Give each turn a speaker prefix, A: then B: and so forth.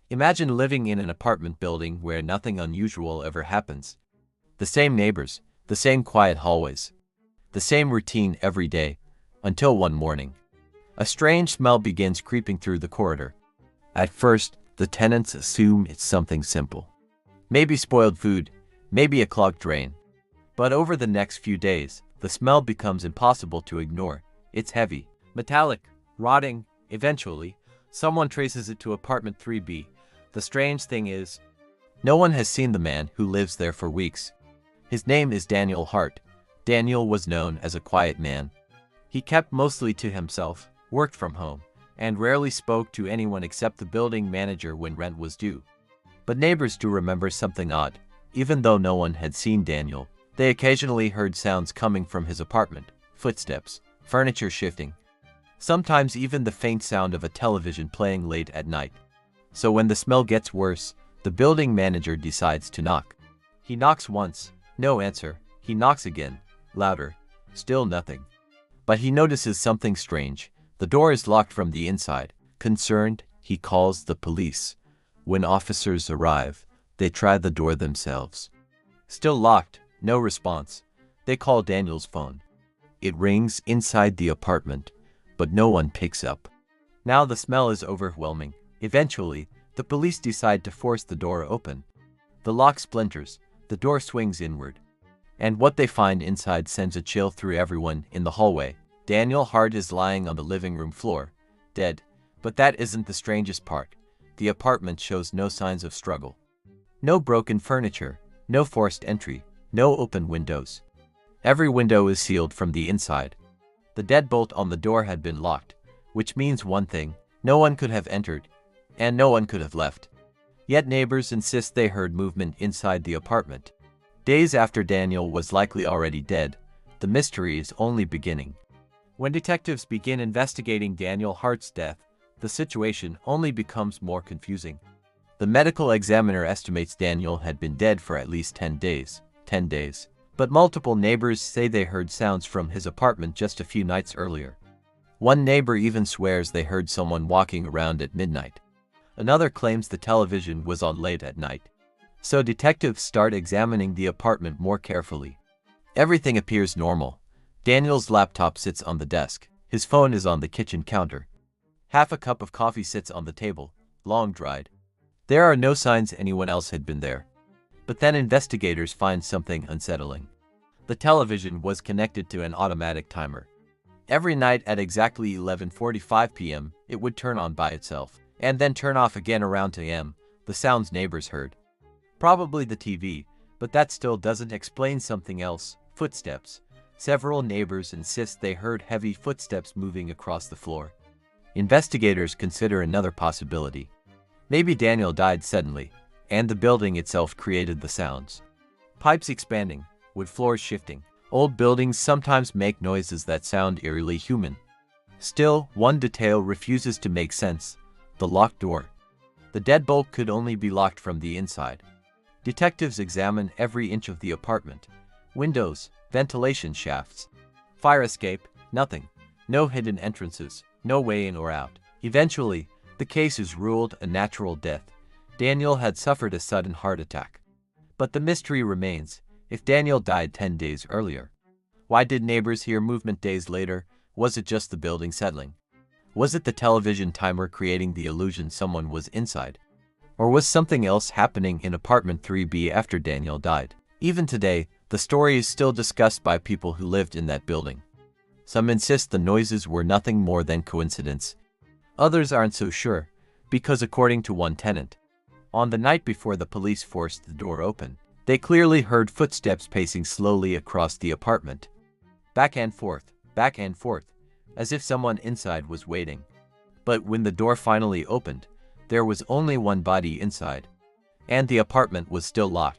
A: Imagine living in an apartment building where nothing unusual ever happens. The same neighbors, the same quiet hallways, the same routine every day, until one morning. A strange smell begins creeping through the corridor. At first, the tenants assume it's something simple. Maybe spoiled food, maybe a clogged drain. But over the next few days, the smell becomes impossible to ignore. It's heavy, metallic, rotting. Eventually, someone traces it to apartment 3B. The strange thing is, no one has seen the man who lives there for weeks. His name is Daniel Hart. Daniel was known as a quiet man. He kept mostly to himself, worked from home, and rarely spoke to anyone except the building manager when rent was due. But neighbors do remember something odd. Even though no one had seen Daniel, they occasionally heard sounds coming from his apartment, footsteps, furniture shifting, sometimes even the faint sound of a television playing late at night. So when the smell gets worse, the building manager decides to knock. He knocks once, no answer. He knocks again, louder, still nothing. But he notices something strange. The door is locked from the inside. Concerned, he calls the police. When officers arrive, they try the door themselves. Still locked, no response. They call Daniel's phone. It rings inside the apartment, but no one picks up. Now the smell is overwhelming. Eventually, the police decide to force the door open. The lock splinters, the door swings inward, and what they find inside sends a chill through everyone in the hallway. Daniel Hart is lying on the living room floor, dead. But that isn't the strangest part. The apartment shows no signs of struggle. No broken furniture, no forced entry, no open windows. Every window is sealed from the inside. The deadbolt on the door had been locked, which means one thing: no one could have entered, and no one could have left. Yet neighbors insist they heard movement inside the apartment. Days after Daniel was likely already dead, the mystery is only beginning. When detectives begin investigating Daniel Hart's death, the situation only becomes more confusing. The medical examiner estimates Daniel had been dead for at least 10 days. 10 days. But multiple neighbors say they heard sounds from his apartment just a few nights earlier. One neighbor even swears they heard someone walking around at midnight. Another claims the television was on late at night. So detectives start examining the apartment more carefully. Everything appears normal. Daniel's laptop sits on the desk. His phone is on the kitchen counter. Half a cup of coffee sits on the table, long dried. There are no signs anyone else had been there. But then investigators find something unsettling. The television was connected to an automatic timer. Every night at exactly 11:45 p.m., it would turn on by itself, and then turn off again around 2 a.m., the sounds neighbors heard. Probably the TV, but that still doesn't explain something else: footsteps. Several neighbors insist they heard heavy footsteps moving across the floor. Investigators consider another possibility. Maybe Daniel died suddenly, and the building itself created the sounds. Pipes expanding, wood floors shifting. Old buildings sometimes make noises that sound eerily human. Still, one detail refuses to make sense: the locked door. The deadbolt could only be locked from the inside. Detectives examine every inch of the apartment. Windows, ventilation shafts, fire escape, nothing. No hidden entrances, no way in or out. Eventually, the case is ruled a natural death. Daniel had suffered a sudden heart attack. But the mystery remains: if Daniel died 10 days earlier, why did neighbors hear movement days later? Was it just the building settling? Was it the television timer creating the illusion someone was inside? Or was something else happening in apartment 3B after Daniel died? Even today, the story is still discussed by people who lived in that building. Some insist the noises were nothing more than coincidence. Others aren't so sure, because according to one tenant, on the night before the police forced the door open, they clearly heard footsteps pacing slowly across the apartment. Back and forth, as if someone inside was waiting. But when the door finally opened, there was only one body inside, and the apartment was still locked.